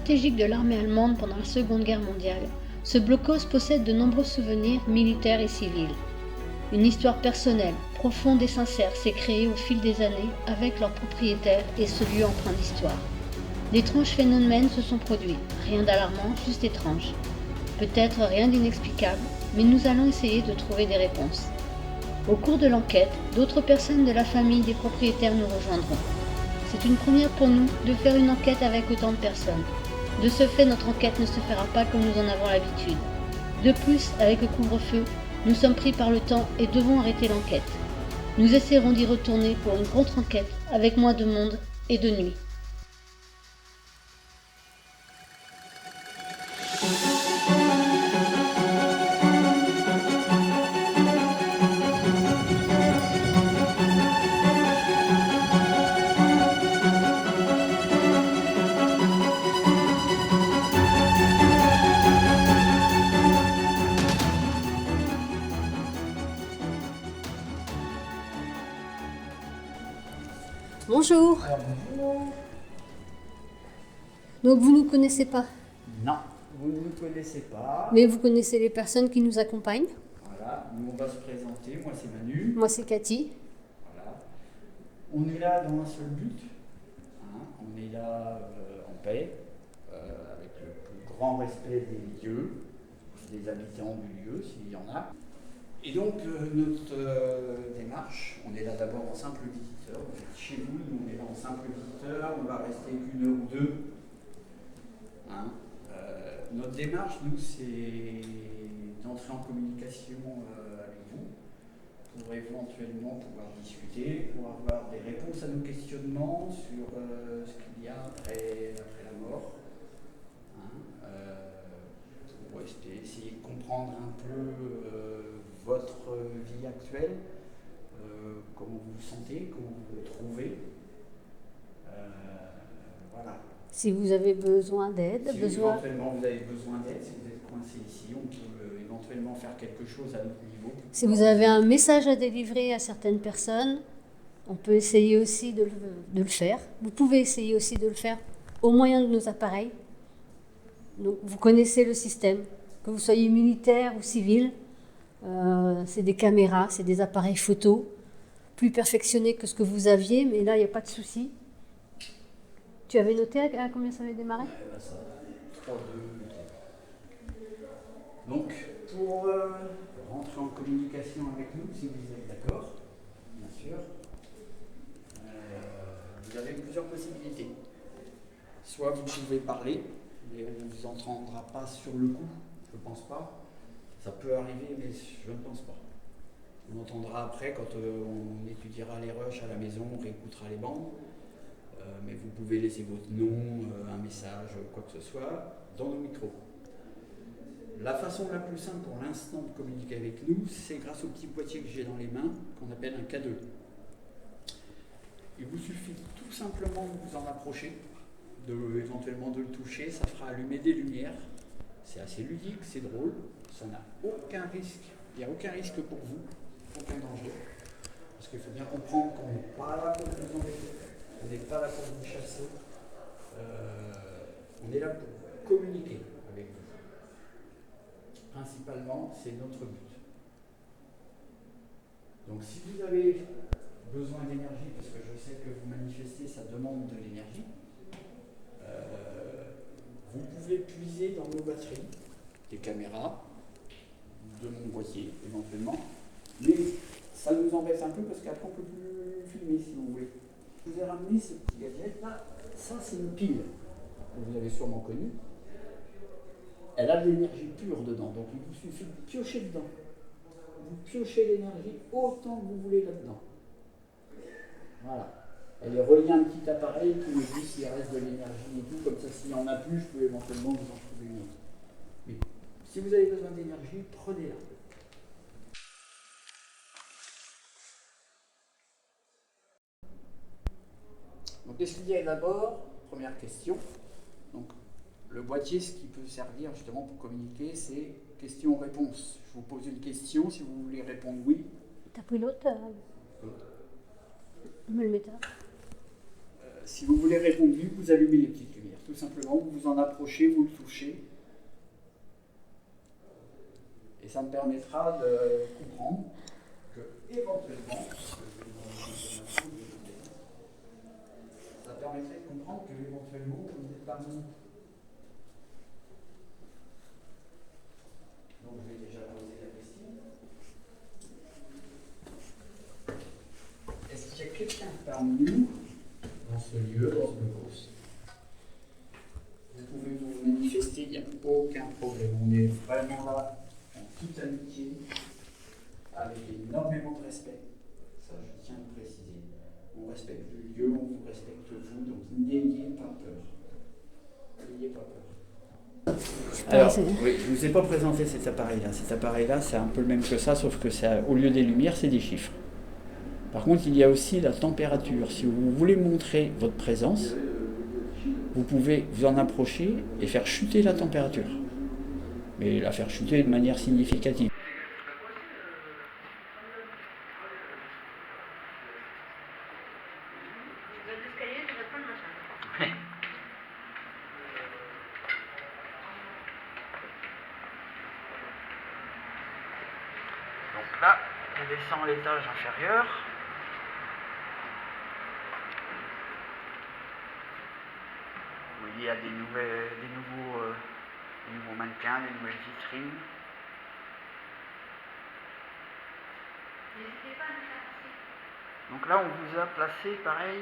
stratégique de l'armée allemande pendant la Seconde Guerre mondiale, ce blocos possède de nombreux souvenirs militaires et civils. Une histoire personnelle, profonde et sincère s'est créée au fil des années avec leurs propriétaires et ce lieu empreint d'histoire. D'étranges phénomènes se sont produits, rien d'alarmant, juste étrange. Peut-être rien d'inexplicable, mais nous allons essayer de trouver des réponses. Au cours de l'enquête, d'autres personnes de la famille des propriétaires nous rejoindront. C'est une première pour nous de faire une enquête avec autant de personnes. De ce fait, notre enquête ne se fera pas comme nous en avons l'habitude. De plus, avec le couvre-feu, nous sommes pris par le temps et devons arrêter l'enquête. Nous essaierons d'y retourner pour une contre-enquête avec moins de monde et de nuit. Bonjour. Bonjour. Donc vous ne nous connaissez pas, Non, vous ne nous connaissez pas. mais vous connaissez les personnes qui nous accompagnent. Voilà, nous on va se présenter. Moi c'est Manu. Moi c'est Cathy. Voilà. On est là dans un seul but. On est là en paix, avec le plus grand respect des lieux, des habitants du lieu s'il y en a. Et donc notre démarche, on est là d'abord en simple visiteur. Vous êtes chez vous, nous on est là en simple visiteur. On va rester qu'une heure ou deux. Notre démarche, nous, c'est d'entrer en communication avec vous pour éventuellement pouvoir discuter, pour avoir des réponses à nos questionnements sur ce qu'il y a après la mort, pour essayer de comprendre un peu votre vie actuelle, comment vous vous sentez, comment vous vous trouvez. Voilà. Si vous avez besoin d'aide, Si éventuellement vous avez besoin d'aide, si vous êtes coincé ici, on peut éventuellement faire quelque chose à notre niveau. si vous avez un message à délivrer à certaines personnes, on peut essayer aussi de le faire. Vous pouvez essayer aussi de le faire au moyen de nos appareils. Donc vous connaissez le système, que vous soyez militaire ou civil, c'est des caméras, c'est des appareils photo, plus perfectionnés que ce que vous aviez, mais là il n'y a pas de souci. Tu avais noté à combien ça avait démarré ? Ça, 3, 2. Donc, pour rentrer en communication avec nous, si vous êtes d'accord, bien sûr, vous avez plusieurs possibilités. Soit vous pouvez parler, mais on ne vous entendra pas sur le coup, je ne pense pas. Ça peut arriver, mais je ne pense pas. On entendra après quand on étudiera les rushs à la maison, on réécoutera les bandes. Mais vous pouvez laisser votre nom, un message, quoi que ce soit, dans nos micros. La façon la plus simple pour l'instant de communiquer avec nous, c'est grâce au petit boîtier que j'ai dans les mains, qu'on appelle un K2. Il vous suffit tout simplement de vous en approcher, éventuellement de le toucher, ça fera allumer des lumières. C'est assez ludique, c'est drôle, ça n'a aucun risque, il n'y a aucun risque pour vous, aucun danger. Parce qu'il faut bien comprendre qu'on n'est pas là pour vous embêter. On n'est pas là pour vous chasser, on est là pour communiquer avec vous. Principalement, c'est notre but. Donc si vous avez besoin d'énergie, parce que je sais que vous manifestez, ça demande de l'énergie, vous pouvez puiser dans nos batteries, des caméras, de mon boîtier éventuellement, mais ça nous embête un peu parce qu'après on ne peut plus filmer si vous voulez. Je vous ai ramené ce petit gadget là, ça c'est une pile, vous avez sûrement connu. Elle a de l'énergie pure dedans, donc il vous suffit de piocher dedans. Vous piochez l'énergie autant que vous voulez là-dedans. Voilà. Elle est reliée à un petit appareil qui me dit s'il reste de l'énergie et tout, comme ça s'il n'y en a plus, je peux éventuellement vous en trouver une autre. Mais si vous avez besoin d'énergie, prenez-la. Donc qu'est-ce qu'il y a d'abord ? Première question. Donc le boîtier, ce qui peut servir justement pour communiquer, c'est question-réponse. Je vous pose une question, si vous voulez répondre oui. T'as pris l'autre Me le mettre là. Si vous voulez répondre vite, vous allumez les petites lumières. Tout simplement, vous vous en approchez, vous le touchez. Et ça me permettra de comprendre que, éventuellement, ça permettrait de comprendre que, éventuellement, vous n'êtes pas bon. Donc, je vais déjà poser la question. Est-ce qu'il y a quelqu'un parmi nous, dans ce lieu, dans ce bourse? Vous pouvez vous manifester, il n'y a aucun problème. On est vraiment là, en toute amitié, avec énormément de respect. Ça, je tiens à le préciser. On respecte le lieu, on vous respecte vous, donc n'ayez pas peur. N'ayez pas peur. Alors, oui, je ne vous ai pas présenté cet appareil-là. Cet appareil-là, c'est un peu le même que ça, sauf que au lieu des lumières, c'est des chiffres. Par contre, il y a aussi la température. Si vous voulez montrer votre présence, vous pouvez vous en approcher et faire chuter la température. Mais la faire chuter de manière significative. Donc là, on descend à l'étage inférieur. Où il y a des nouveaux mannequins, des nouvelles vitrines. N'hésitez pas à nous faire passer. Donc là, on vous a placé pareil.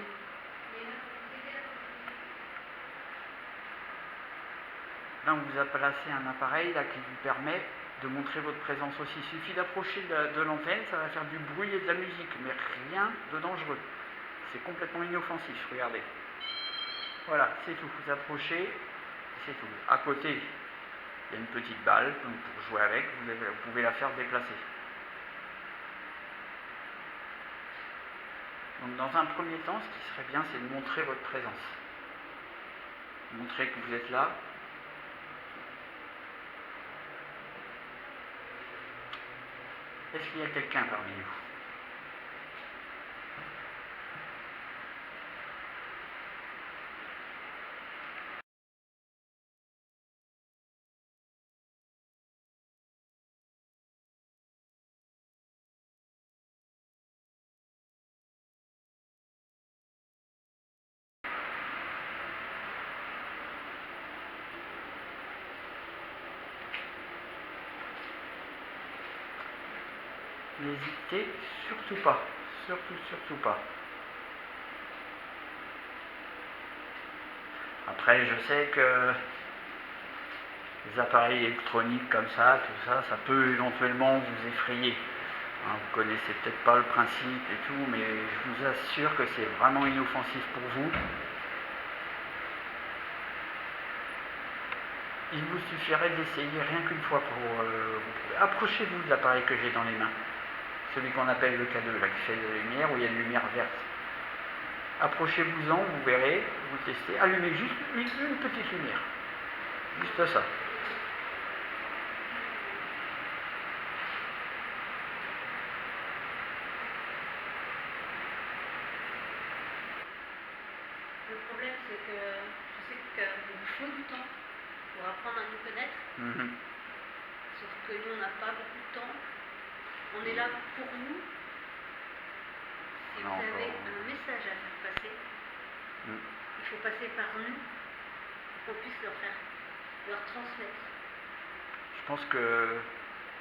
Là, on vous a placé un appareil là, qui vous permet de montrer votre présence aussi. Il suffit d'approcher de l'antenne, ça va faire du bruit et de la musique, mais rien de dangereux. C'est complètement inoffensif, regardez. Voilà, c'est tout. Vous approchez, c'est tout. À côté, il y a une petite balle, donc pour jouer avec, vous pouvez la faire déplacer. Donc dans un premier temps, ce qui serait bien, c'est de montrer votre présence. Montrer que vous êtes là. Est-ce qu'il y a quelqu'un parmi vous? N'hésitez surtout pas, surtout pas. Après, je sais que les appareils électroniques comme ça, tout ça, ça peut éventuellement vous effrayer. Hein, vous connaissez peut-être pas le principe et tout, mais je vous assure que c'est vraiment inoffensif pour vous. Il vous suffirait d'essayer rien qu'une fois pour... approchez-vous de l'appareil que j'ai dans les mains. Celui qu'on appelle le K2, là, qui fait de la lumière, où il y a une lumière verte. Approchez-vous-en, vous verrez, vous testez. Allumez juste une petite lumière. Juste ça. Le problème, c'est que je sais qu'il vous faut du temps pour apprendre à nous connaître. Sauf que nous, on n'a pas beaucoup de temps. On est là pour vous. Si vous avez un message à faire passer, il faut passer par nous pour qu'on puisse leur transmettre. Je pense que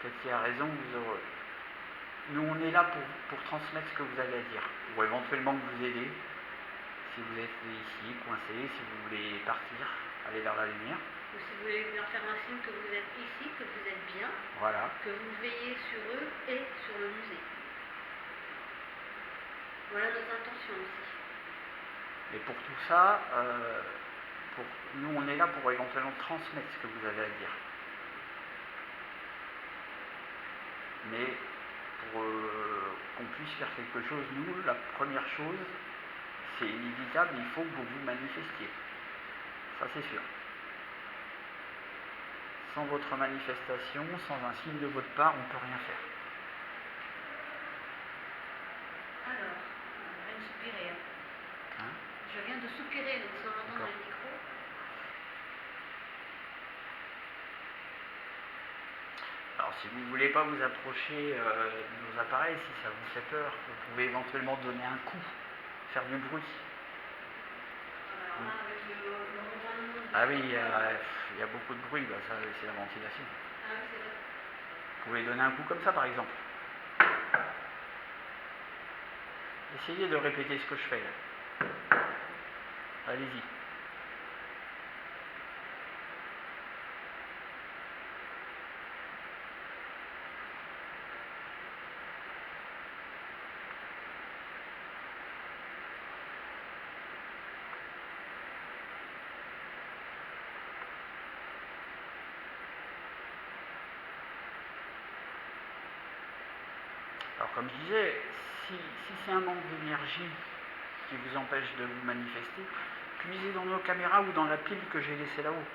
Cathy a raison. Nous, on est là pour transmettre ce que vous avez à dire, pour éventuellement vous aider. Si vous êtes ici, coincé, si vous voulez partir, aller vers la lumière. Ou si vous voulez leur faire un signe que vous êtes ici, que vous êtes bien, voilà. Que vous veillez sur eux et sur le musée. Voilà nos intentions aussi. Et pour tout ça, nous on est là pour éventuellement transmettre ce que vous avez à dire. Mais pour qu'on puisse faire quelque chose, nous, la première chose, c'est inévitable, il faut que vous vous manifestiez. Ça c'est sûr. Sans votre manifestation, sans un signe de votre part, on ne peut rien faire. Alors, je vais me soupirer. Hein? Je Je viens de soupirer, donc si on entend dans le micro. Alors si vous ne voulez pas vous approcher de nos appareils, si ça vous fait peur, vous pouvez éventuellement donner un coup, faire du bruit. Alors là, avec le ronronnement. Ah oui, il y a beaucoup de bruit, bah, ça c'est la ventilation. Ah oui, c'est vrai. Vous pouvez donner un coup comme ça par exemple. Essayez de répéter ce que je fais là. Allez-y. Alors comme je disais, si c'est un manque d'énergie qui vous empêche de vous manifester, puisez dans nos caméras ou dans la pile que j'ai laissée là-haut.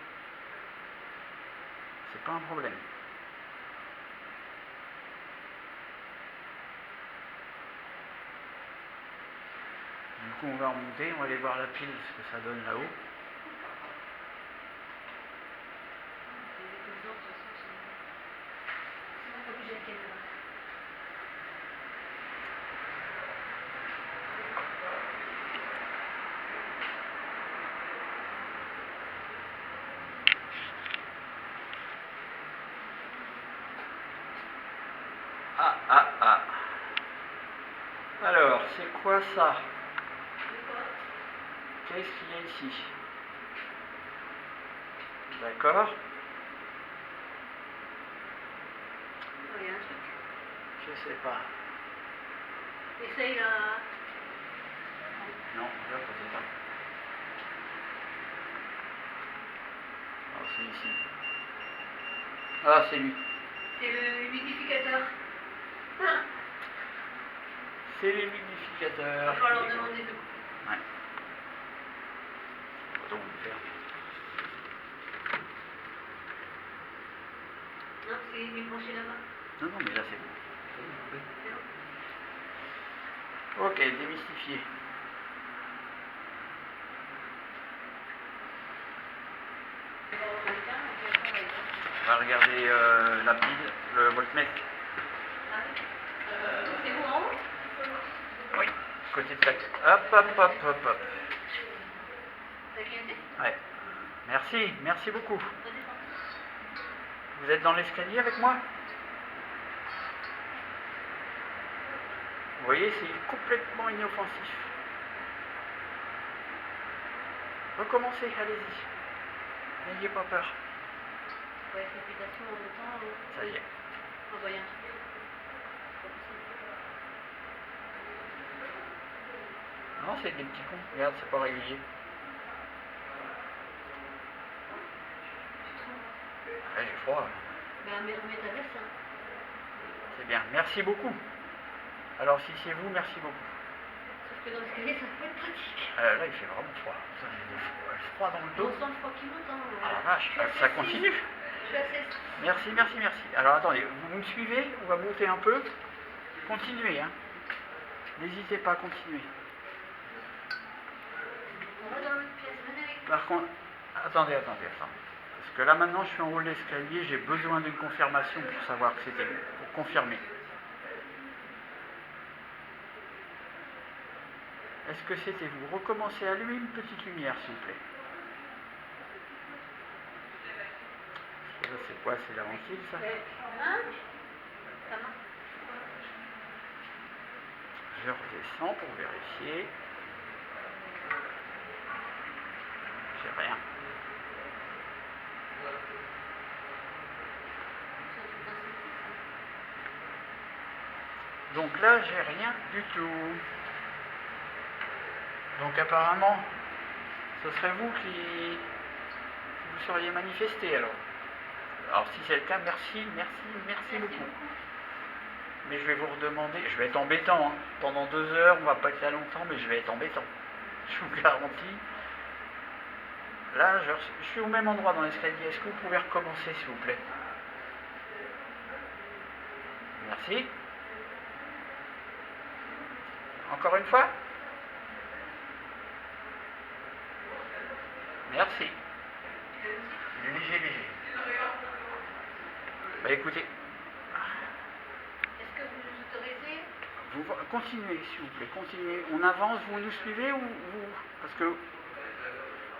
C'est pas un problème. Du coup on va remonter, on va aller voir la pile, ce que ça donne là-haut. Ah. Alors, c'est quoi ça? Qu'est-ce qu'il y a ici? D'accord. Il y a un truc. Je sais pas. Essaye là. Non, là, c'est ça. Alors, c'est ici. Ah, c'est lui. C'est le humidificateur. C'est l'humidificateur. Il va falloir demander de coup. Ouais. Autant vous le faire. Non, c'est débranché là-bas. Non, mais là, c'est bon. Ok, démystifié. On va regarder la pile, le voltmètre. C'est où en haut? Oui, côté de la... Hop. T'as quitté? Ouais. Merci beaucoup. Vous êtes dans l'escalier avec moi? Vous voyez, c'est complètement inoffensif. Recommencez, allez-y. N'ayez pas peur. Ouais, réputation en même temps. Ça y est. Envoyer un truc. Non, c'est des petits cons. Regarde, c'est pas régulier. Ouais, j'ai froid. Ben, remets ta veste. Hein. C'est bien. Merci beaucoup. Alors, si c'est vous, merci beaucoup. Sauf que dans l'escalier, ça peut être pratique. Là, il fait vraiment froid. J'ai froid dans le dos. On sent le froid qui monte. Hein. Ah la vache, ça continue. Je suis assez... Merci. Alors, attendez, vous me suivez? On va monter un peu. Continuez, hein. N'hésitez pas à continuer. On va dans l'autre pièce. Venez avec moi. Par contre, attendez. Parce que là, maintenant, je suis en haut de l'escalier. J'ai besoin d'une confirmation pour savoir que c'était lui. Pour confirmer. Est-ce que c'était vous? Recommencez à allumer une petite lumière, s'il vous plaît. Ça, c'est quoi? C'est la ventile, ça? Hein? Ta main? Je redescends pour vérifier. J'ai rien. Donc là, j'ai rien du tout. Donc apparemment, ce serait vous qui vous seriez manifesté alors. Alors si c'est le cas, merci beaucoup. Mais je vais vous redemander, je vais être embêtant. Hein. Pendant 2 heures, on va pas être là longtemps, mais je vais être embêtant. Je vous garantis. Là, je suis au même endroit dans l'escalier. Est-ce que vous pouvez recommencer, s'il vous plaît? Merci. Encore une fois? Merci. Léger, léger. Bah écoutez. Est-ce que vous nous autorisez? Vous continuez, s'il vous plaît, continuez. On avance, vous nous suivez ou vous... Parce que...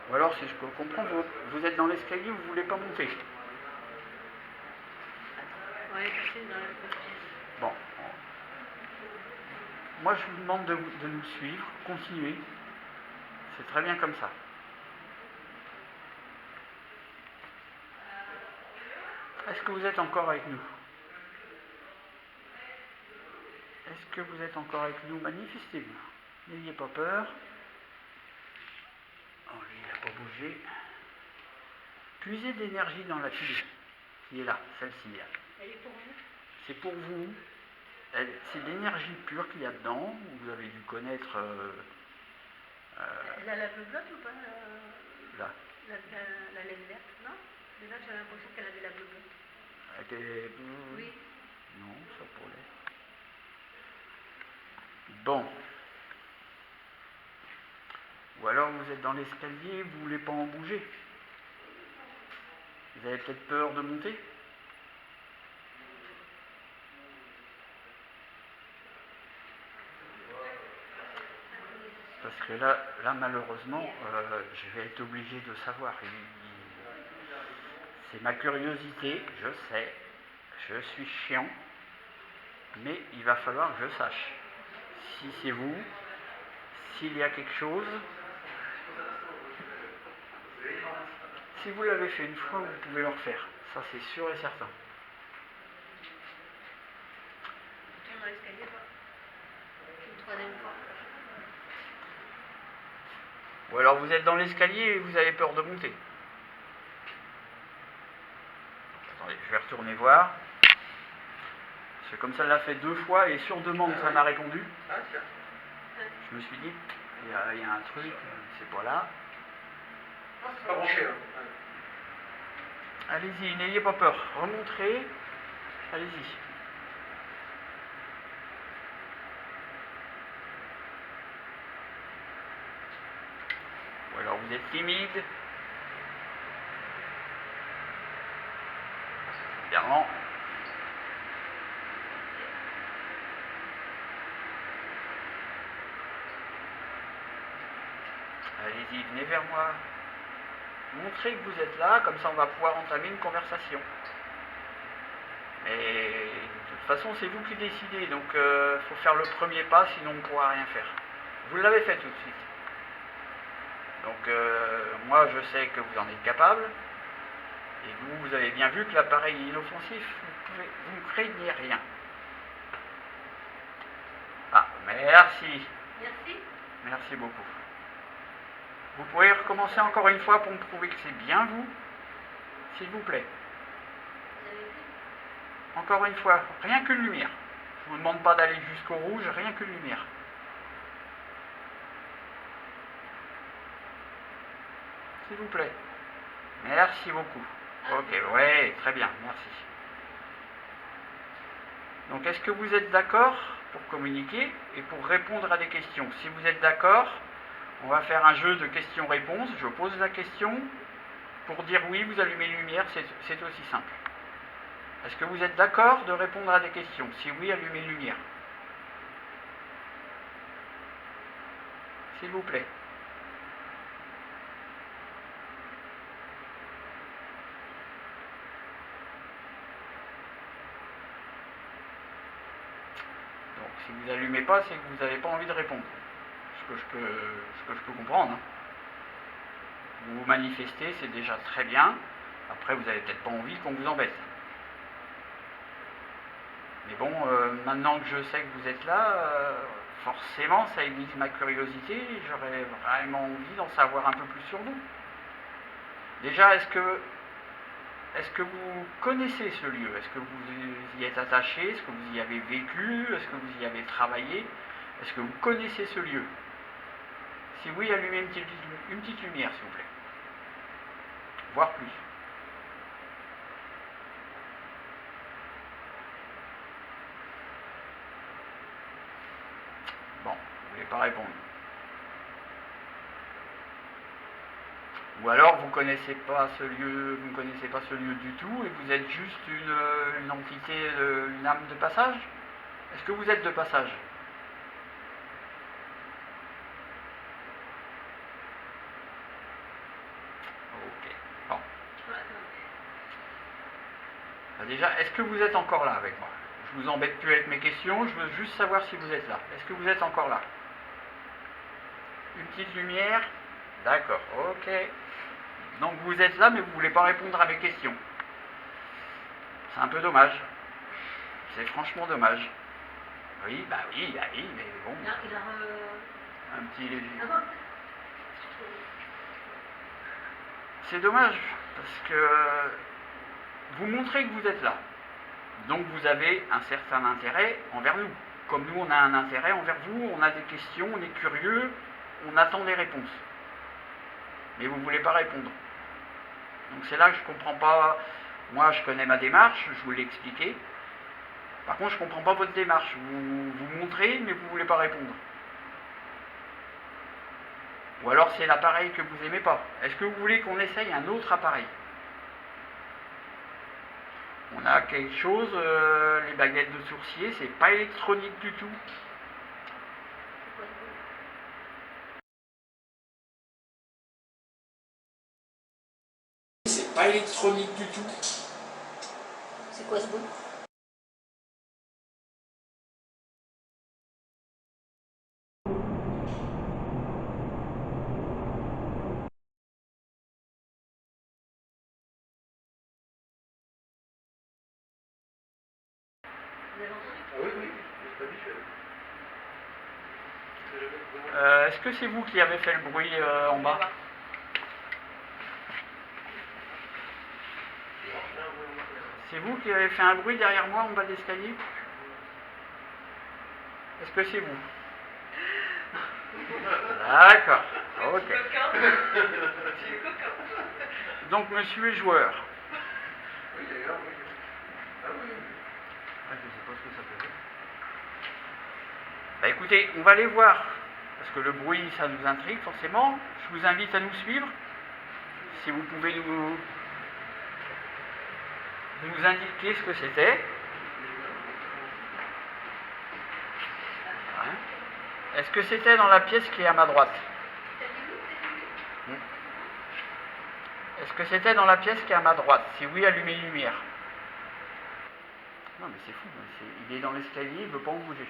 Ou alors, si je peux comprendre, vous êtes dans l'escalier, vous ne voulez pas monter. On est passé dans la pièce. Bon. Moi, je vous demande de nous suivre, continuez. C'est très bien comme ça. Est-ce que vous êtes encore avec nous? Est-ce que vous êtes encore avec nous? Manifestez-vous. N'ayez pas peur. Oh, lui, il n'a pas bougé. Puisez de l'énergie dans la pile qui est là, celle-ci. Elle est pour vous? C'est pour vous. C'est de l'énergie pure qu'il y a dedans. Vous avez dû connaître... Elle a la bleue ou pas là. La laine verte, non? Mais là, j'ai l'impression qu'elle avait la bleue. Oui. Non, ça pourrait. Bon. Ou alors vous êtes dans l'escalier, vous ne voulez pas en bouger. Vous avez peut-être peur de monter? Parce que là malheureusement, je vais être obligé de savoir. C'est ma curiosité, je sais, je suis chiant, mais il va falloir que je sache si c'est vous, s'il y a quelque chose. Si vous l'avez fait une fois, vous pouvez le refaire, ça c'est sûr et certain. Retourne dans l'escalier, quoi. Une troisième fois. Ou alors vous êtes dans l'escalier et vous avez peur de monter. Attendez, je vais retourner voir. C'est comme ça, elle l'a fait 2 fois et sur demande, ça m'a répondu. Je me suis dit, il y a un truc, c'est pas là. C'est pas branché, hein. Allez-y, n'ayez pas peur. Remontrez. Allez-y. Ou alors vous êtes timide. Évidemment. Allez-y, venez vers moi. Montrez que vous êtes là, comme ça on va pouvoir entamer une conversation. Et de toute façon, c'est vous qui décidez, donc il faut faire le premier pas, sinon on ne pourra rien faire. Vous l'avez fait tout de suite. Donc moi, je sais que vous en êtes capable. Et vous avez bien vu que l'appareil est inoffensif, vous ne craignez rien. Ah, merci. Merci. Merci beaucoup. Vous pouvez recommencer encore une fois pour me prouver que c'est bien vous, s'il vous plaît. Vous avez vu? Encore une fois, rien qu'une lumière. Je ne vous demande pas d'aller jusqu'au rouge, rien qu'une lumière. S'il vous plaît. Merci beaucoup. Ok, ouais, très bien, merci. Donc, est-ce que vous êtes d'accord pour communiquer et pour répondre à des questions? Si vous êtes d'accord, on va faire un jeu de questions-réponses. Je pose la question. Pour dire oui, vous allumez une lumière, c'est aussi simple. Est-ce que vous êtes d'accord de répondre à des questions? Si oui, allumez une lumière. S'il vous plaît. Donc, si vous n'allumez pas, c'est que vous n'avez pas envie de répondre. Ce que je peux comprendre. Hein. Vous vous manifestez, c'est déjà très bien. Après, vous n'avez peut-être pas envie qu'on vous embête. Mais bon, maintenant que je sais que vous êtes là, forcément, ça aiguise ma curiosité. J'aurais vraiment envie d'en savoir un peu plus sur vous. Déjà, est-ce que vous connaissez ce lieu? Est-ce que vous y êtes attaché? Est-ce que vous y avez vécu? Est-ce que vous y avez travaillé? Est-ce que vous connaissez ce lieu? Si oui, allumez une petite lumière, s'il vous plaît. Voire plus. Bon, vous ne voulez pas répondre. Ou alors vous connaissez pas ce lieu, vous ne connaissez pas ce lieu du tout et vous êtes juste une entité, une âme de passage? Est-ce que vous êtes de passage? Ok. Bon. Bah déjà, est-ce que vous êtes encore là avec moi? Je vous embête plus avec mes questions, je veux juste savoir si vous êtes là. Est-ce que vous êtes encore là? Une petite lumière? D'accord, ok. Donc vous êtes là, mais vous ne voulez pas répondre à mes questions. C'est un peu dommage. C'est franchement dommage. Oui, mais bon. Un petit... C'est dommage, parce que vous montrez que vous êtes là. Donc vous avez un certain intérêt envers nous. Comme nous, on a un intérêt envers vous, on a des questions, on est curieux, on attend des réponses. Mais vous ne voulez pas répondre. Donc c'est là que je ne comprends pas. Moi, je connais ma démarche, je vous l'ai expliqué. Par contre, je ne comprends pas votre démarche. Vous montrez, mais vous ne voulez pas répondre. Ou alors c'est l'appareil que vous n'aimez pas. Est-ce que vous voulez qu'on essaye un autre appareil? On a quelque chose, les baguettes de sourcier, c'est pas électronique du tout. C'est pas électronique du tout. C'est quoi ce bruit? Oui, c'est habituel. Est-ce que c'est vous qui avez fait le bruit en bas? C'est vous qui avez fait un bruit derrière moi en bas de l'escalier? Est-ce que c'est vous? D'accord, ok. Donc monsieur est joueur. Oui, d'ailleurs, oui. Ah oui. Je ne sais pas ce que ça peut être. Bah écoutez, on va aller voir. Parce que le bruit, ça nous intrigue forcément. Je vous invite à nous suivre. Si vous pouvez nous indiquer ce que c'était. Ouais. Est-ce que c'était dans la pièce qui est à ma droite? Est-ce que c'était dans la pièce qui est à ma droite? Si oui, allumez une lumière. Non mais c'est fou, il est dans l'escalier, il ne veut pas en bouger.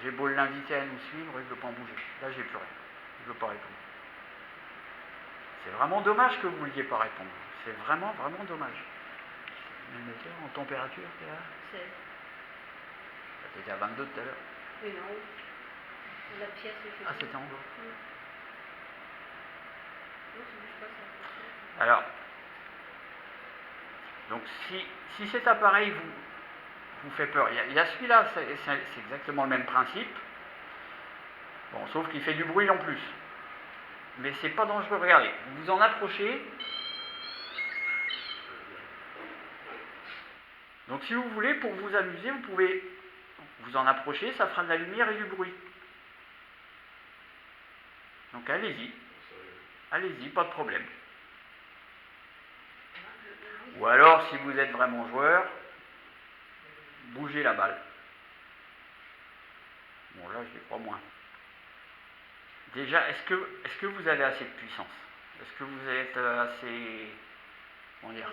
J'ai beau l'inviter à nous suivre, il ne veut pas en bouger. Là, j'ai plus rien. Il ne veut pas répondre. C'est vraiment dommage que vous ne vouliez pas répondre. C'est vraiment, vraiment dommage. Le metteur en température, t'es là? 16. T'étais à 22 tout à l'heure. Oui, mais en haut. La pièce, Ah, c'était en haut. Non, ça bouge pas, ça. Alors, donc si cet appareil vous fait peur, il y a celui-là, c'est exactement le même principe. Bon, sauf qu'il fait du bruit en plus. Mais c'est pas dangereux, regardez, vous vous en approchez. Donc si vous voulez, pour vous amuser, vous pouvez vous en approcher, ça fera de la lumière et du bruit. Donc allez-y, pas de problème. Ou alors, si vous êtes vraiment joueur, bougez la balle. Bon là, je les crois moins. Déjà, est-ce que vous avez assez de puissance? Est-ce que vous êtes assez... Comment dire?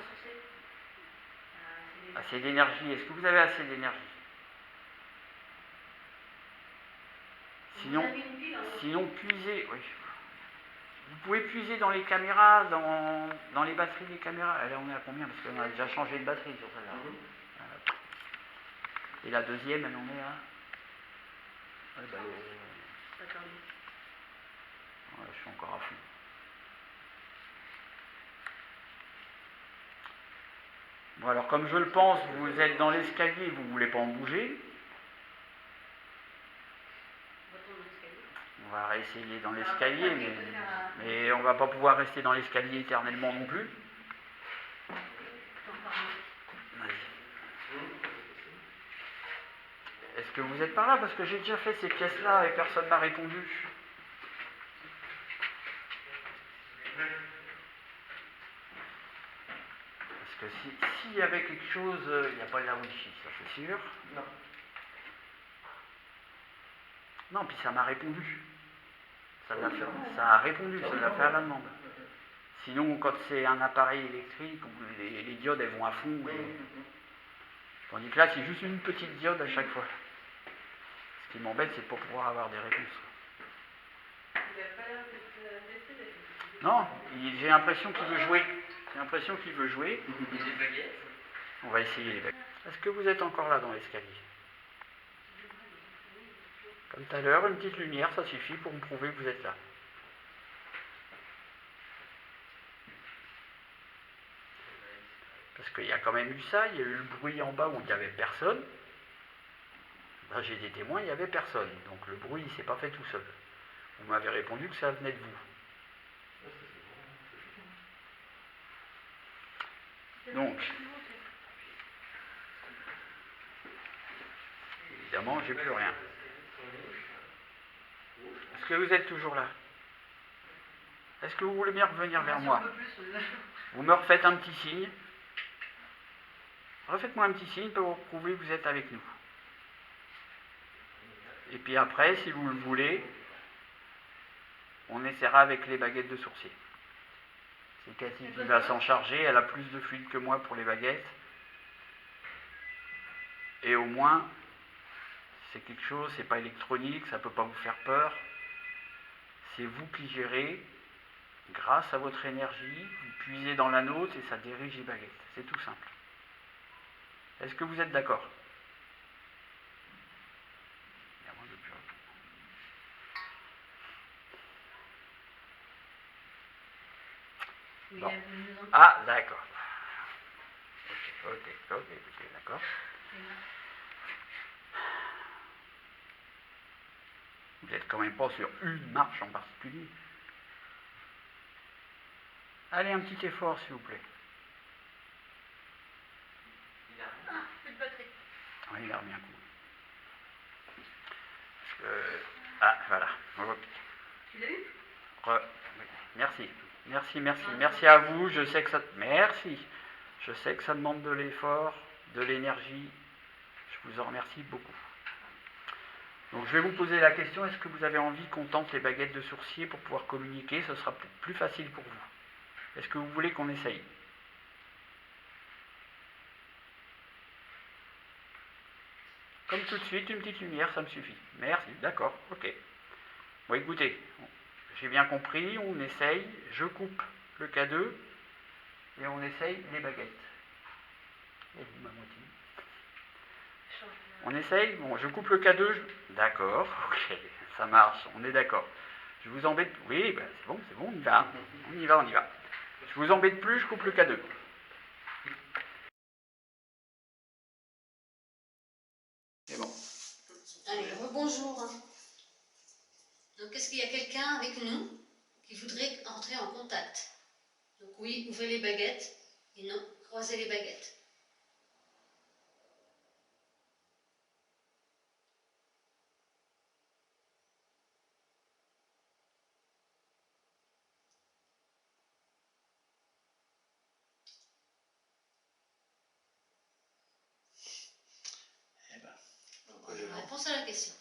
Assez d'énergie. Est-ce que vous avez assez d'énergie? Sinon, puisez... Oui. Vous pouvez puiser dans les caméras, dans les batteries des caméras. Là, on est à combien? Parce qu'on a déjà changé de batterie sur celle-là. Et la deuxième, elle en est à... Ouais, bah, je suis encore à fond. Bon, alors comme je le pense, vous êtes dans l'escalier, vous ne voulez pas en bouger. On va réessayer dans l'escalier, mais on ne va pas pouvoir rester dans l'escalier éternellement non plus. Est-ce que vous êtes par là? Parce que j'ai déjà fait ces pièces-là et personne ne m'a répondu. Parce que s'il y avait quelque chose, il n'y a pas de la Wi-Fi, ça c'est sûr. Non. Non, puis ça m'a répondu. Ça a répondu, ça l'a fait à la demande. Sinon, quand c'est un appareil électrique, les diodes elles vont à fond. Tandis que là, c'est juste une petite diode à chaque fois. Ce qui m'embête, c'est de ne pas pouvoir avoir des réponses. Non, j'ai l'impression qu'il veut jouer. J'ai l'impression qu'il veut jouer. Il y a des baguettes. On va essayer les baguettes. Est-ce que vous êtes encore là dans l'escalier? Comme tout à l'heure, une petite lumière, ça suffit pour me prouver que vous êtes là. Parce qu'il y a quand même eu ça, il y a eu le bruit en bas où il n'y avait personne. Là, j'ai des témoins, il n'y avait personne. Donc le bruit, il ne s'est pas fait tout seul. Vous m'avez répondu que ça venait de vous. Donc, évidemment, j'ai plus rien. Est-ce que vous êtes toujours là? Est-ce que vous voulez bien revenir vers moi? Vous me refaites un petit signe. Refaites-moi un petit signe pour prouver que vous êtes avec nous. Et puis après, si vous le voulez, on essaiera avec les baguettes de sourcier. C'est Cathy qui va s'en charger, elle a plus de fluide que moi pour les baguettes. Et au moins, c'est quelque chose, c'est pas électronique, ça ne peut pas vous faire peur. C'est vous qui gérez, grâce à votre énergie, vous puisez dans la nôtre et ça dirige les baguettes. C'est tout simple. Est-ce que vous êtes d'accord? Bon. Ah, d'accord. Ok, d'accord. Vous n'êtes quand même pas sur une marche en particulier. Allez, un petit effort, s'il vous plaît. Plus de batterie. Oui, il a remis un coup. Ah, voilà. Tu l'as eu? Oui. Merci. Merci à vous. Je sais que ça... Merci. Je sais que ça demande de l'effort, de l'énergie. Je vous en remercie beaucoup. Donc je vais vous poser la question, est-ce que vous avez envie qu'on tente les baguettes de sourcier pour pouvoir communiquer? Ce sera peut-être plus facile pour vous. Est-ce que vous voulez qu'on essaye? Comme tout de suite, une petite lumière, ça me suffit. Merci, d'accord, ok. Bon, écoutez, j'ai bien compris, on essaye, je coupe le K2 et on essaye les baguettes. Et vous, ma moitié. On essaye? Bon, je coupe le K2, d'accord, ok, ça marche, on est d'accord. Je vous embête... Oui, ben c'est bon, on y va. On y va. Je vous embête plus, je coupe le K2. C'est bon. Allez, rebonjour. Donc, est-ce qu'il y a quelqu'un avec nous qui voudrait entrer en contact? Donc oui, ouvrez les baguettes et non, croisez les baguettes. Eh ben, Réponse à la question.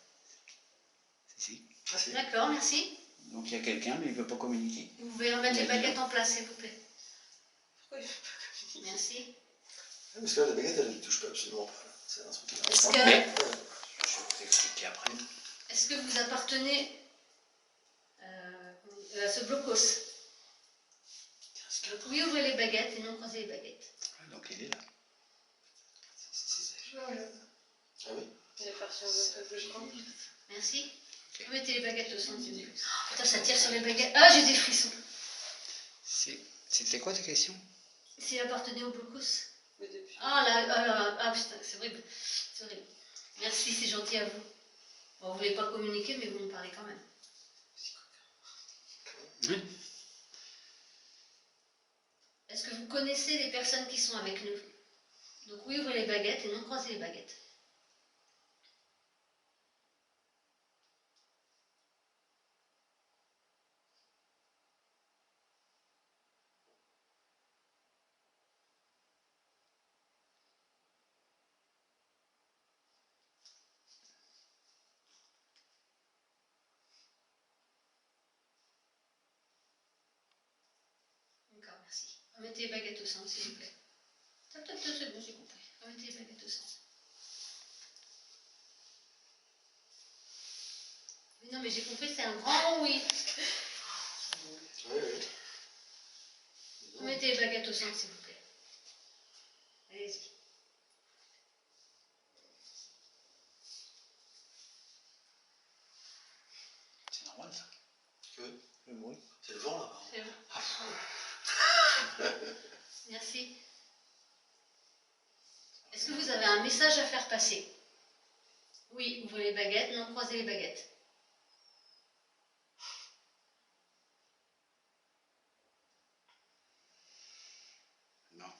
si. D'accord, merci. Donc il y a quelqu'un, mais il ne veut pas communiquer. Vous pouvez remettre les baguettes en place, s'il vous plaît. Merci. Parce que là, la baguette, elle ne touche pas absolument pas. C'est un truc qui Est-ce va. que, Mais, je vais vous expliquer après. est-ce que vous appartenez à ce blocos? Donc oui, ouvrez les baguettes et non croisez les baguettes. Donc il est là. Ah oui? Merci. Remettez les baguettes au centre. Oh, putain, ça tire sur les baguettes. Ah, j'ai des frissons. C'était quoi ta question? S'il appartenait au blocos. Ah là, ah putain, c'est horrible. C'est horrible. Merci, c'est gentil à vous. Bon, vous ne voulez pas communiquer, mais vous me parlez quand même. Oui. Est-ce que vous connaissez les personnes qui sont avec nous? Donc oui, ouvrez les baguettes et non croisez les baguettes. Remettez les baguettes au centre, s'il vous plaît. C'est bon, j'ai compris. Remettez les baguettes au centre. Mais non, mais j'ai compris, c'est un grand oui. Oui, oui. Remettez les baguettes au centre, s'il vous plaît. Allez-y. C'est normal ça. Que le bruit. C'est le vent là. C'est bon. Merci. Est-ce que vous avez un message à faire passer? Oui, ouvrez les baguettes, non, croisez les baguettes. Non.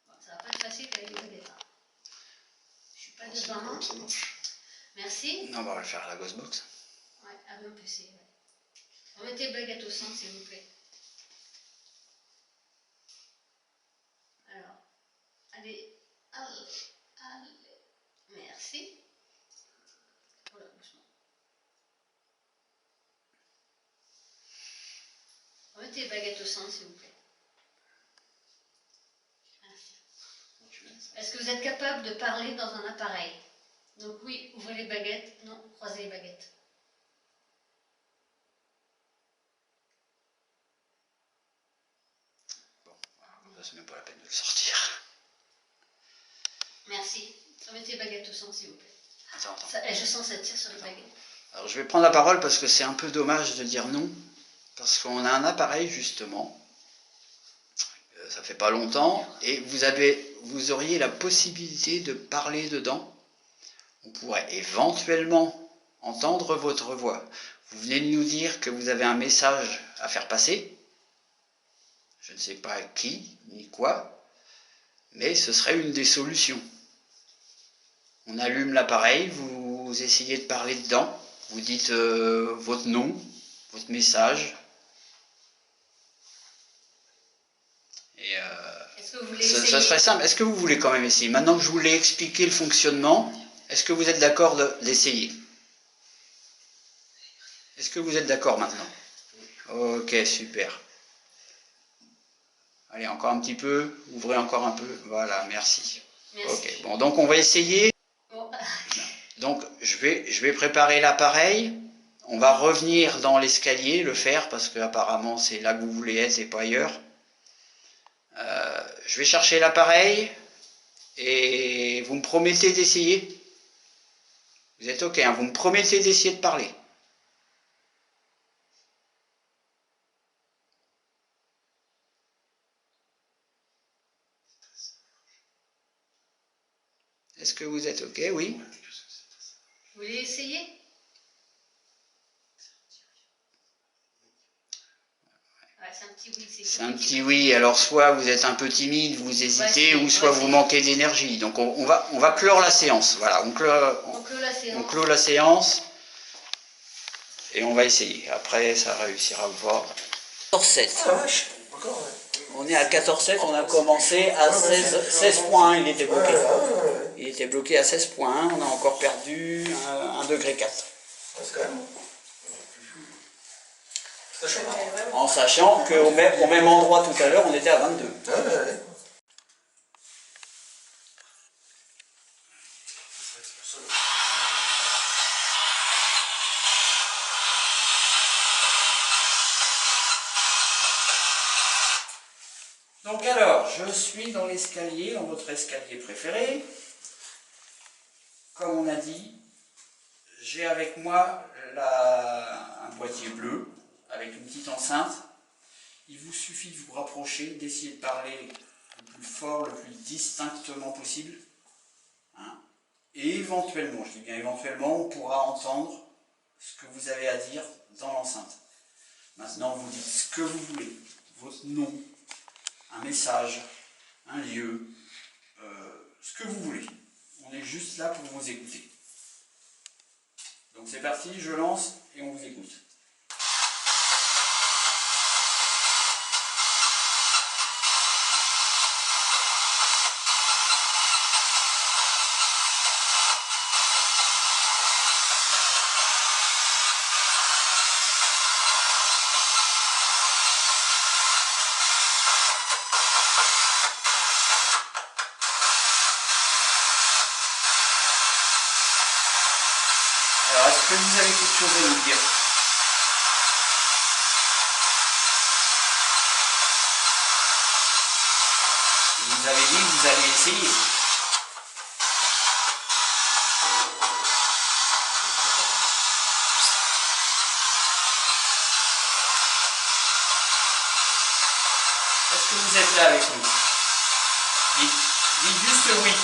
Bon, ça va pas être facile avec les baguettes. Hein. Je suis pas C'est devant. comme ça marche. Merci. Non, on va le faire à la Ghostbox. Ouais, ah non, plus ouais. Remettez les baguettes au centre, s'il vous plaît. Alors, allez, allez. Merci. Voilà, doucement. Remettez les baguettes au centre, s'il vous plaît. Merci. Est-ce que vous êtes capable de parler dans un appareil? Donc oui, ouvrez les baguettes, non, croisez les baguettes. Bon, c'est même pas la peine de le sortir. Merci. Remettez les baguettes au centre, s'il vous plaît. Attends. Je sens ça tire sur les baguettes. Alors je vais prendre la parole parce que c'est un peu dommage de dire non. Parce qu'on a un appareil justement. Ça fait pas longtemps. Et vous auriez la possibilité de parler dedans. On pourrait éventuellement entendre votre voix. Vous venez de nous dire que vous avez un message à faire passer. Je ne sais pas qui ni quoi. Mais ce serait une des solutions. On allume l'appareil, vous essayez de parler dedans, vous dites votre nom, votre message. Et Est-ce que vous voulez ça essayer? serait simple. Est-ce que vous voulez quand même essayer? Maintenant que je vous l'ai expliqué le fonctionnement, est-ce que vous êtes d'accord d'essayer? Est-ce que vous êtes d'accord maintenant? Ok, super. Allez, encore un petit peu, ouvrez encore un peu. Voilà, merci. Merci. Ok, bon, donc on va essayer. Bon. Donc je vais préparer l'appareil. On va revenir dans l'escalier, le faire, parce que apparemment c'est là que vous voulez être et pas ailleurs. Je vais chercher l'appareil et vous me promettez d'essayer. Vous êtes ok, hein, vous me promettez d'essayer de parler. Est-ce que vous êtes ok? Oui. Vous voulez essayer? Ouais, c'est un petit oui. C'est un petit oui. Alors soit vous êtes un peu timide, vous hésitez, ou soit vous manquez d'énergie. Donc on va clore la séance. Voilà, on clôt la séance. Et on va essayer. Après, ça réussira à voir. 14-7. Ah vache, encore, ouais. On est à 14-7, on a commencé à 16 points, il était bloqué. Il était bloqué à 16 points, on a encore perdu 1,4 degré. C'est quand même. En sachant qu'au même endroit tout à l'heure, on était à 22. Ouais. Donc alors, je suis dans l'escalier, dans votre escalier préféré. Comme on a dit, j'ai avec moi un boîtier bleu avec une petite enceinte. Il vous suffit de vous rapprocher, d'essayer de parler le plus fort, le plus distinctement possible. Hein. Et éventuellement, je dis bien éventuellement, on pourra entendre ce que vous avez à dire dans l'enceinte. Maintenant, vous dites ce que vous voulez, votre nom, un message, un lieu, ce que vous voulez. On est juste là pour vous écouter. Donc c'est parti, je lance et on vous écoute. Alors, est-ce que vous avez quelque chose à nous dire? Vous avez dit que vous allez essayer. Est-ce que vous êtes là avec nous? Dites juste oui.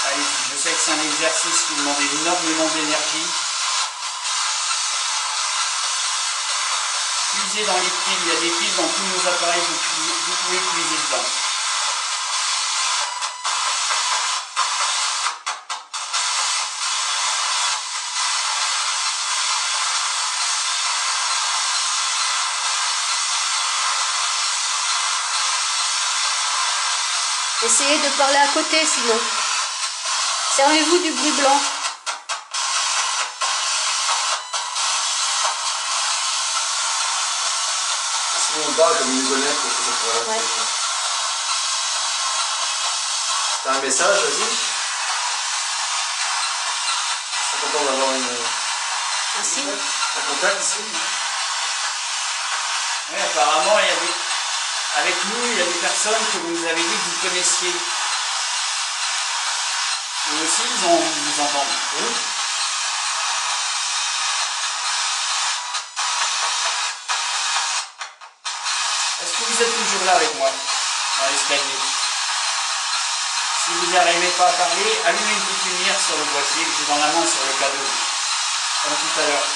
Allez-y, je sais que c'est un exercice qui demande énormément d'énergie. Puisez dans les piles, il y a des piles dans tous nos appareils, vous pouvez puiser dedans. Essayez de parler à côté sinon. Servez-vous du bruit blanc. Sinon on parle comme une connecte pour que ça soit là. Ouais. T'as un message, vas-y. Je suis content d'avoir Un signe. un contact ici. Oui, apparemment, avec nous, il y a des personnes que vous nous avez dit que vous connaissiez. Eux aussi, ils ont envie de vous entendre. Oui. Est-ce que vous êtes toujours là avec moi, dans l'escalier? Si vous n'arrivez pas à parler, allumez une petite lumière sur le boîtier que j'ai dans la main sur le cadeau, comme tout à l'heure.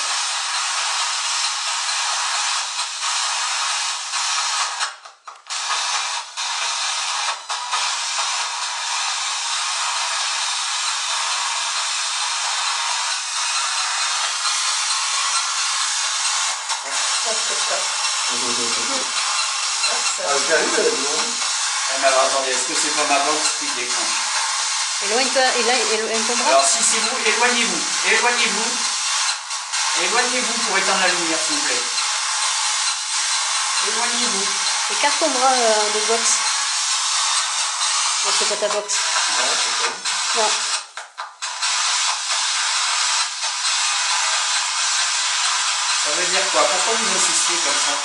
Ah, je l'ai vu, non? Mais alors attendez, est-ce que c'est pas ma box qui déclenche? Éloigne-toi, éloigne ton bras. Alors si c'est vous, éloignez-vous, éloignez-vous, éloignez-vous pour éteindre la lumière s'il vous plaît. Éloignez-vous. Écarte ton bras de box. Non, c'est pas ta box. Ah, je sais pas. Non. Ça veut dire quoi? Pourquoi vous insistiez comme ça?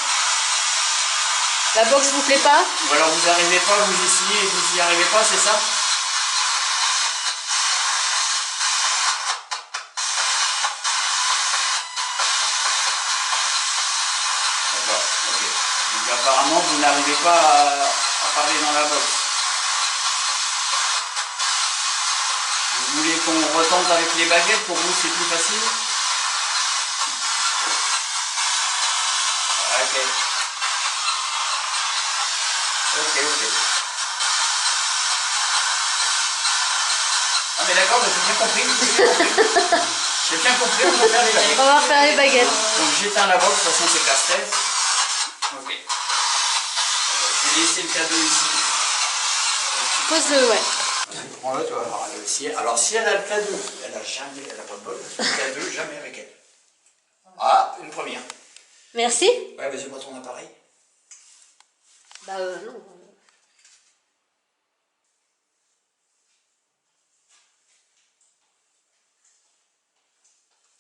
La box vous plaît pas? Ou alors vous n'arrivez pas, vous essayez et vous n'y arrivez pas, c'est ça? D'accord, ok. Donc apparemment vous n'arrivez pas à parler dans la box. Vous voulez qu'on retente avec les baguettes? Pour vous c'est plus facile? Ok. Ok. Ah mais d'accord, j'ai bien compris. J'ai bien compris, on va faire les baguettes. On va faire les baguettes. Donc j'éteins la box, de toute façon c'est casse-tête. Ok. Je vais laisser le cadeau ici. Pose-le, ouais. Prends-le, tu vas voir. Alors si elle a le cadeau, elle a pas de bol, le cadeau jamais avec elle. Ah, une première. Merci. Ouais, mais c'est pas ton appareil. Bah non.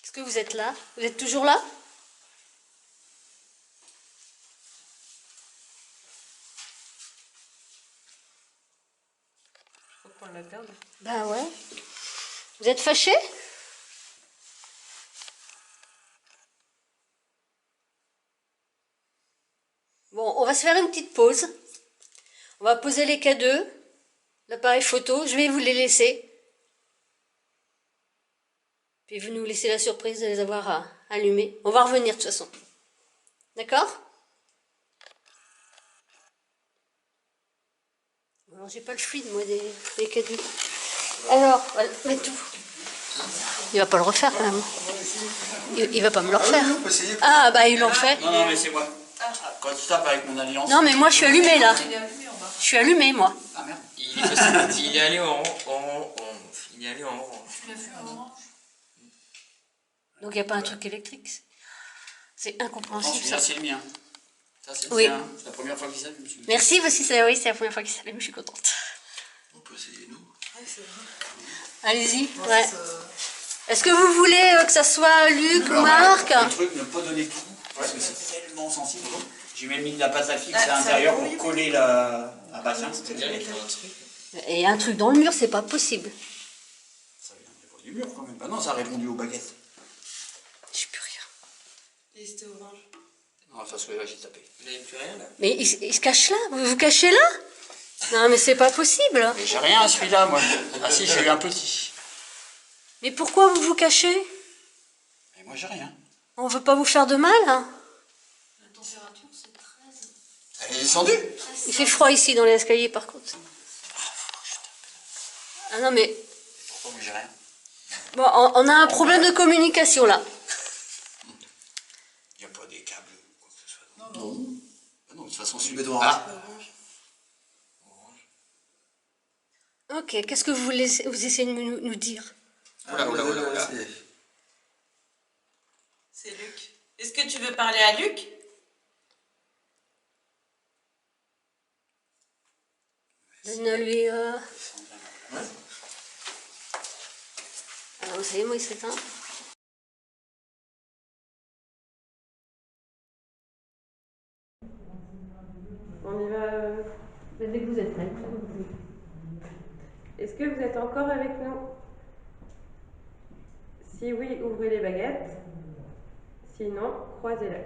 Est-ce que vous êtes là? Vous êtes toujours là? Faut qu'on la perde. Bah ouais. Vous êtes fâché? Bon, on va se faire une petite pause. On va poser les K2, l'appareil photo. Je vais vous les laisser. Puis vous nous laissez la surprise de les avoir allumés. On va revenir de toute façon. D'accord? Alors j'ai pas le fluide moi des K2. Alors, mets tout. Il va pas le refaire quand même. Il va pas me le refaire. Ah bah ils l'ont fait. Non, mais c'est moi. Quand tu tapes avec mon alliance. Non mais moi je suis allumée là. Il est allumé en bas. Je suis allumée moi. Ah merde. Il est allé en il est allé en orange. Tu l'as vu en orange? Donc il n'y a pas un truc électrique. C'est incompréhensible ça. Celui-là c'est le mien. Ça c'est le Oui. tien. C'est la première fois qu'il s'allume. Merci, voici ça, oui, c'est la première fois qu'il s'allume, je suis contente. On peut essayer. Allez-y, ouais. Est-ce que vous voulez que ça soit Luc ou Marc? Le truc, ne pas donner tout, parce que c'est tellement sensible. J'ai même mis de la pâte à fixe à l'intérieur pour coller un bassin. Et un truc dans le mur, c'est pas possible. Ça vient pas du mur quand même. Bah non, ça a répondu aux baguettes. Je sais plus rien. Et c'était orange. Non, ça se fait là, j'ai tapé. Vous n'avez plus rien là? Mais il se cache là? Vous vous cachez là? Non, mais c'est pas possible. Mais j'ai rien à celui-là, moi. Ah si, j'ai eu un petit. Mais pourquoi vous vous cachez? Mais moi, j'ai rien. On veut pas vous faire de mal, hein? La température, c'est 13. Elle est descendue. Il fait froid ici dans les escaliers, par contre. Ah non, mais... Pourquoi moi, j'ai rien? Bon, on a un problème de communication, là. Il n'y a pas des câbles ou quoi que ce soit. Non. Ah non, de toute façon, c'est béton le orange. Ok, qu'est-ce que vous essayez de nous dire? Oula. C'est Luc. Est-ce que tu veux parler à Luc? Donne-lui... Alors, vous savez, moi, il s'éteint. On y va. Dès que vous êtes prêts. Est-ce que vous êtes encore avec nous? Si oui, ouvrez les baguettes. Sinon, croisez-les.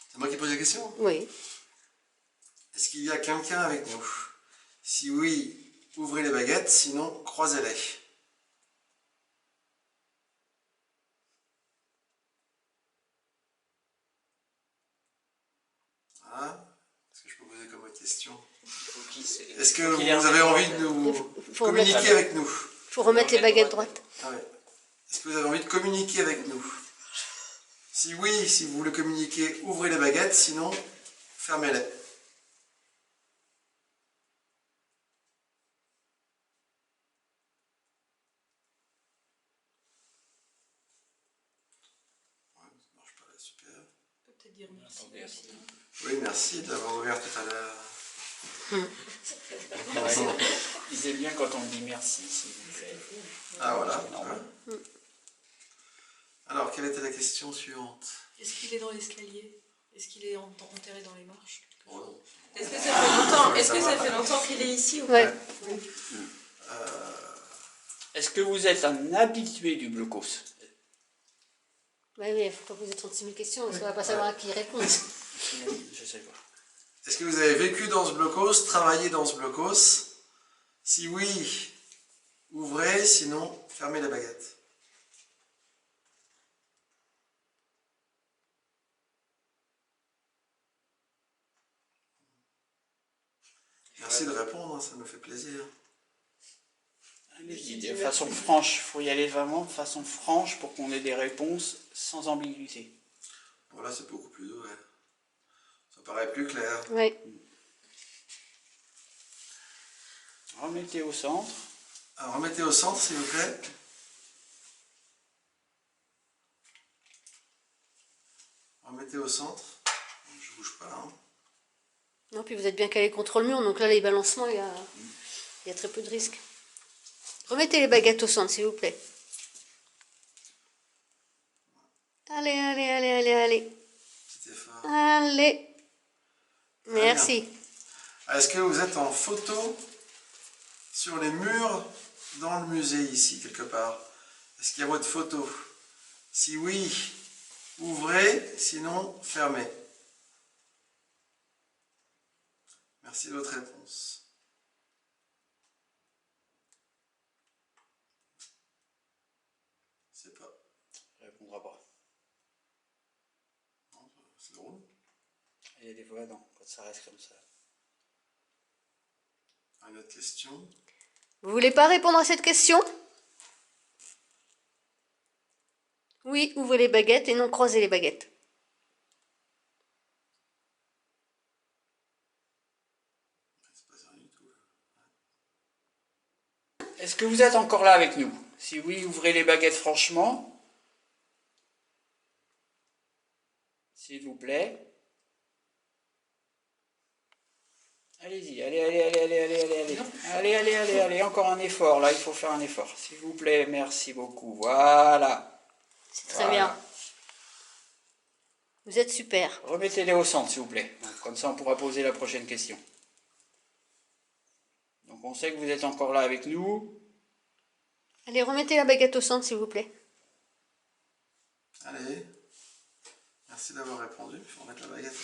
C'est moi qui pose la question? Oui. Est-ce qu'il y a quelqu'un avec nous? Si oui, ouvrez les baguettes, sinon croisez-les. Voilà. Est-ce que je peux poser comme autre question? Est-ce que vous avez envie de nous communiquer avec nous? Il faut remettre les baguettes droites. Ah ouais. Est-ce que vous avez envie de communiquer avec nous? Si oui, si vous voulez communiquer, ouvrez les baguettes, sinon fermez-les. Super. Peut-être dire merci aussi. Oui, merci d'avoir ouvert tout à l'heure. Ils aiment bien quand on dit merci, s'il vous plaît. Ah voilà. Alors, quelle était la question suivante? Est-ce qu'il est dans l'escalier? Est-ce qu'il est enterré dans les marches? Oh non. Est-ce que ça fait longtemps, qu'il est ici ou pas? Ouais. Est-ce que vous êtes un habitué du blocos? Oui, il faut pas poser 36 000 questions, parce qu'on va pas savoir à qui répondre. Je sais pas. Est-ce que vous avez vécu dans ce blocos, travaillé dans ce blocos? Si oui, ouvrez, sinon fermez la baguette. Merci de répondre, ça nous fait plaisir. Allez-y, de façon franche, il faut y aller vraiment de façon franche pour qu'on ait des réponses sans ambiguïté. Bon, là, c'est beaucoup plus doux, ouais. Ça paraît plus clair. Oui. Remettez au centre. Alors, remettez au centre, s'il vous plaît. Remettez au centre. Je bouge pas, hein. Non, puis vous êtes bien calé contre le mur, donc là, les balancements, il y a très peu de risques. Remettez les baguettes au centre, s'il vous plaît. Allez, allez, allez, allez, allez. Petit effort. Allez. Très bien. Merci. Est-ce que vous êtes en photo sur les murs dans le musée ici, quelque part? Est-ce qu'il y a votre photo? Si oui, ouvrez, sinon fermez. Merci de votre réponse. Je sais pas. Il répondra pas. Non, c'est drôle. Il y a des fois, non, quand ça reste comme ça. Une autre question. Vous voulez pas répondre à cette question? Oui, ouvrez les baguettes et non croisez les baguettes. C'est pas sérieux du tout. Est-ce que vous êtes encore là avec nous? Si oui, ouvrez les baguettes franchement. S'il vous plaît. Allez-y, allez, allez, allez, allez, allez, allez, allez. Allez, allez, allez, allez, encore un effort. Là, il faut faire un effort. S'il vous plaît, merci beaucoup. Voilà. C'est très bien. Vous êtes super. Remettez-les au centre, s'il vous plaît. Donc, comme ça, on pourra poser la prochaine question. Donc, on sait que vous êtes encore là avec nous. Allez, remettez la baguette au centre, s'il vous plaît. Allez. Merci d'avoir répondu. Il faut remettre la baguette.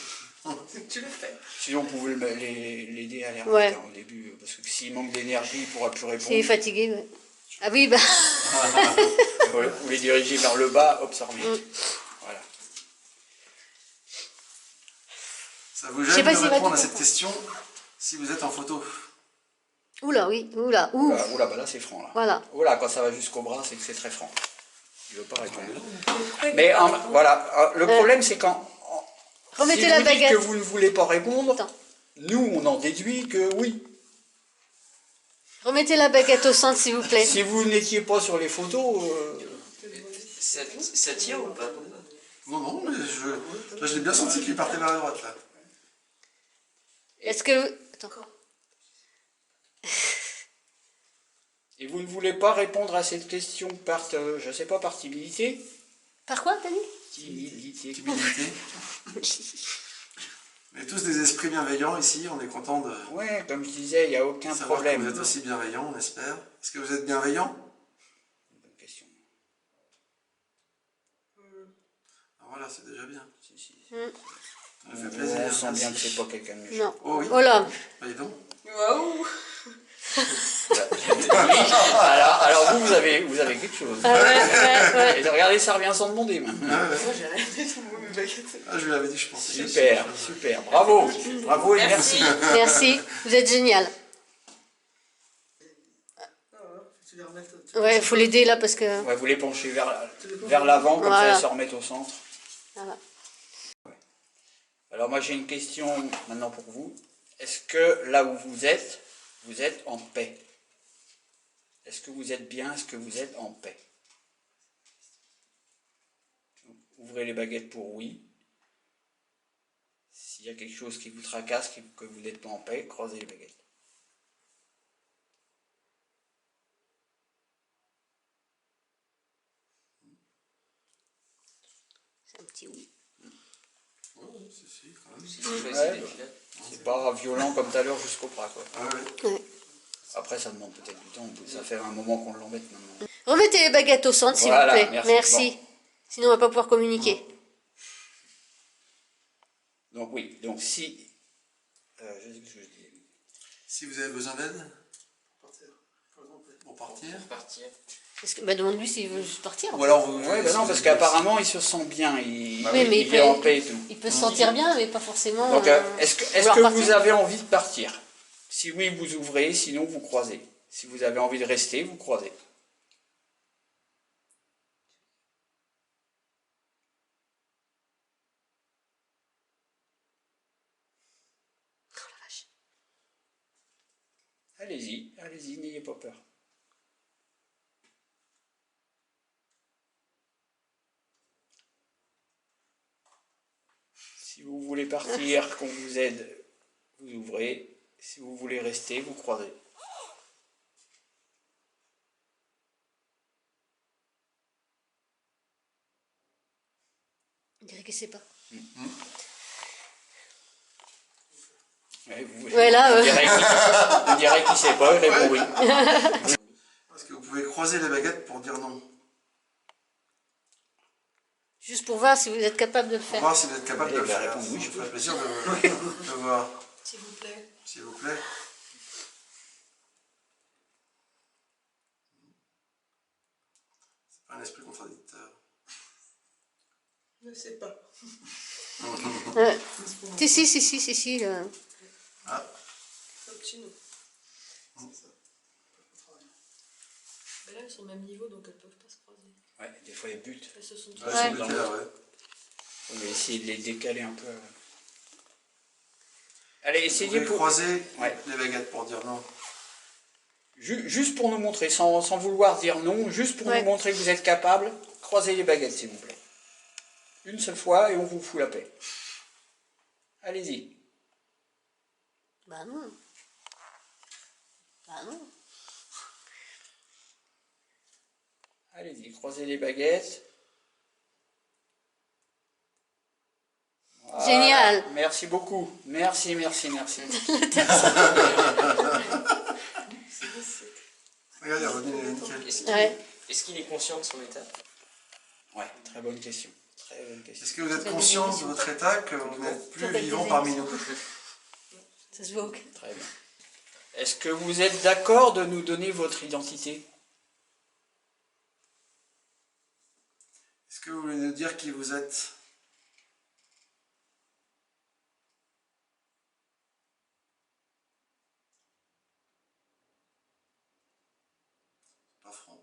Tu le fais. Sinon, vous pouvez l'aider à les remettre Ouais. au début. Parce que s'il manque d'énergie, il ne pourra plus répondre. C'est fatigué, ouais. Ah oui, bah. Vous les dirigez vers le bas, hop, ça revient. Voilà. Ça vous Je sais gêne pas de s'il va répondre tout à cette comprendre. question si vous êtes en photo? Oula, oui, oula, ouf. Oula, oula, bah là, c'est franc. Là. Voilà. Oula, quand ça va jusqu'au bras, c'est que c'est très franc. Il ne veut pas répondre. Mais voilà, le problème, c'est quand... Remettez si la vous dites baguette. que vous ne voulez pas répondre, Attends. nous, on en déduit que oui. Remettez la baguette au centre, s'il vous plaît. Si vous n'étiez pas sur les photos... Ça tient ou pas? Non, non, mais là, je l'ai bien senti qu'il partait vers la droite, là. Est-ce que... Attends. Et vous ne voulez pas répondre à cette question par, je sais pas, par timidité? Par quoi, t'as dit? Timidité. Timidité. On est tous des esprits bienveillants ici, on est content de Ouais, comme je disais, il n'y a aucun savoir que problème. vous êtes aussi bienveillants, on espère. Est-ce que vous êtes bienveillant? Bonne question. Ah, voilà, c'est déjà bien. Si, si. Ça me fait plaisir. On sent bien que merci. c'est pas quelqu'un de méchant. Non. Oh oui. Oh là. Bah, dis donc. Waouh. Alors vous avez quelque chose. Ah ouais. Et regardez, ça revient sans demander maintenant. Ah, ouais. Moi j'ai rien du tout, mes baguettes. Ah, je lui avais dit, je pensais. Super, super, bravo, bravo et merci. Merci. Vous êtes génial. Tu les remettes. Ouais, il faut l'aider là parce que... Ouais, vous les penchez vers l'avant, comme ça Voilà. elles se remettent au centre. Voilà. Alors moi j'ai une question maintenant pour vous. Est-ce que là où vous êtes en paix? Est-ce que vous êtes bien? Est-ce que vous êtes en paix? Ouvrez les baguettes pour oui. S'il y a quelque chose qui vous tracasse, que vous n'êtes pas en paix, croisez les baguettes. C'est un petit oui. Ouais, si, quand même. Si, je vais Ouais, essayer bah, c'est pas violent comme tout à l'heure jusqu'au bras, quoi. Ah, ouais. Ouais. Après ça demande peut-être du temps, ça fait un moment qu'on l'embête maintenant. Remettez les baguettes au centre, s'il Voilà, vous plaît. merci. Merci. Sinon, on va pas pouvoir communiquer. Donc oui, donc si... je dis que je dis... Si vous avez besoin d'aide pour partir. partir. Parce que, bah, demande-lui s'il veut juste partir. Ou alors vous. Ouais, bah non, parce qu'apparemment il se sent bien, il Oui, mais est en paix et tout. il peut se sentir bien, mais pas forcément... Donc est-ce vouloir que partir. vous avez envie de partir? Si oui, vous ouvrez, sinon vous croisez. Si vous avez envie de rester, vous croisez. Allez-y, allez-y, n'ayez pas peur. Si vous voulez partir, qu'on vous aide, vous ouvrez. Si vous voulez rester, vous croisez. dirait qu'il sait pas. Ouais, Ouais, là, on dirait qu'il sait pas, il répond oui. Est-ce que vous pouvez croiser les baguettes pour dire non? Juste pour voir si vous êtes capable de le Pour faire. voir si vous êtes capable de le Il va faire. répondre oui, Ça je me peux. ferait plaisir de voir. S'il vous plaît. S'il vous plaît. C'est pas un esprit contradicteur. Je ne sais pas. Si. Ah, C'est au-dessus de nous. Mais là, elles sont au même niveau, donc elles ne peuvent pas se croiser. Ouais, des fois ils butent. Elles se sont ouais, toutes c'est dans bloqué là, ouais. On va essayer de les décaler un peu. Allez, Vous essayez pouvez pour... croiser Ouais. les baguettes pour dire non. Juste pour nous montrer, sans vouloir dire non, juste pour Ouais. nous montrer que vous êtes capable, croisez les baguettes s'il vous plaît. Une seule fois et on vous fout la paix. Allez-y. Bah non. Allez-y, croisez les baguettes. Voilà. Génial. Merci beaucoup. Merci. Regarde, il est revenu nickel. Est-ce qu'il est conscient de son état? Ouais, très bonne question. Très bonne question. Est-ce que vous êtes conscient de votre état, que vous n'êtes plus vivant parmi nous? Ça se voit au Très bien. Est-ce que vous êtes d'accord de nous donner votre identité? Est-ce que vous voulez nous dire qui vous êtes? Pas franc.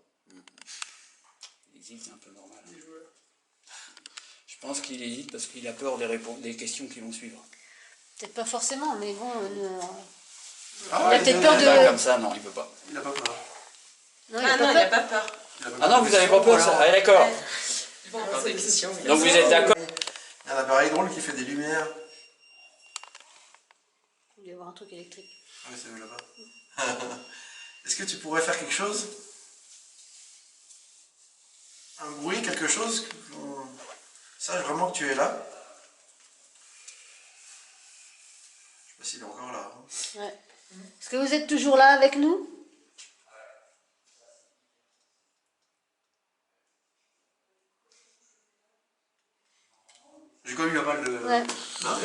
Il hésite, c'est un peu normal. Je pense qu'il hésite parce qu'il a peur des questions qui vont suivre. Peut-être pas forcément, mais bon. Ah, Il a peut-être peur Pas de. comme ça, non, il peut pas. Il n'a pas peur. Non, Ah non, il n'a pas peur. Il a pas Ah peur non, des vous n'avez pas peur, questions, ça. alors. Ah, d'accord. Bon, Encore des questions. Donc vous êtes d'accord? Il y a un appareil drôle qui fait des lumières. Il doit y avoir un truc électrique. Ah oui, c'est vu là-bas. Est-ce que tu pourrais faire quelque chose? Un bruit, quelque chose qu'on sache vraiment que tu es là? Je sais pas s'il est encore là. Hein. Ouais. Est-ce que vous êtes toujours là avec nous? J'ai quand même eu pas mal de... Ouais. Non,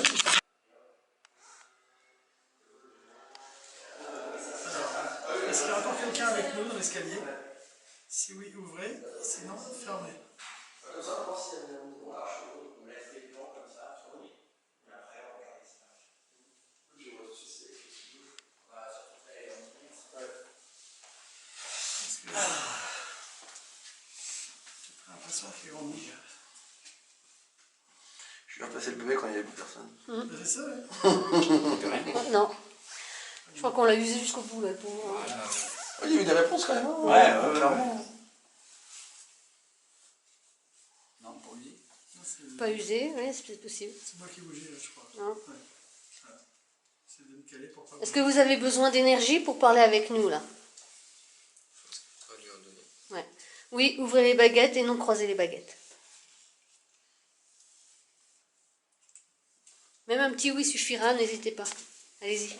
est-ce qu'il y a encore quelqu'un avec nous dans l'escalier? Si oui, ouvrez, sinon fermez. J'ai l'impression qu'il grandit. Je vais repasser le bébé quand il n'y avait plus personne. C'est ça, ouais. Non. Je crois qu'on l'a usé jusqu'au bout, là. Pour... Il y a eu des réponses quand même. Ouais, clairement. Non, pour lui. Pas usé, oui, c'est peut-être possible. C'est moi qui bougeais, je crois. Non. Ouais. C'est de me caler pour pas... Est-ce que vous avez besoin d'énergie pour parler avec nous, là? On va lui en donner. Ouais. Oui, ouvrez les baguettes et non croisez les baguettes. Même un petit oui suffira, n'hésitez pas. Allez-y.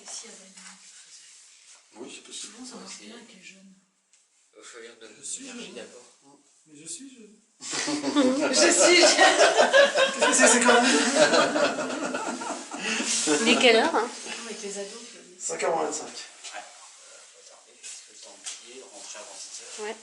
Oui, c'est possible. Ça marche bien avec les jeunes. Il va falloir donner l'énergie d'abord. Mais je suis jeune. Je suis Qu'est-ce que c'est comme... Il est quelle heure, hein? avec les ados. 5h25. Ouais. Le temps de plier, rentrer avant 6h. Ouais.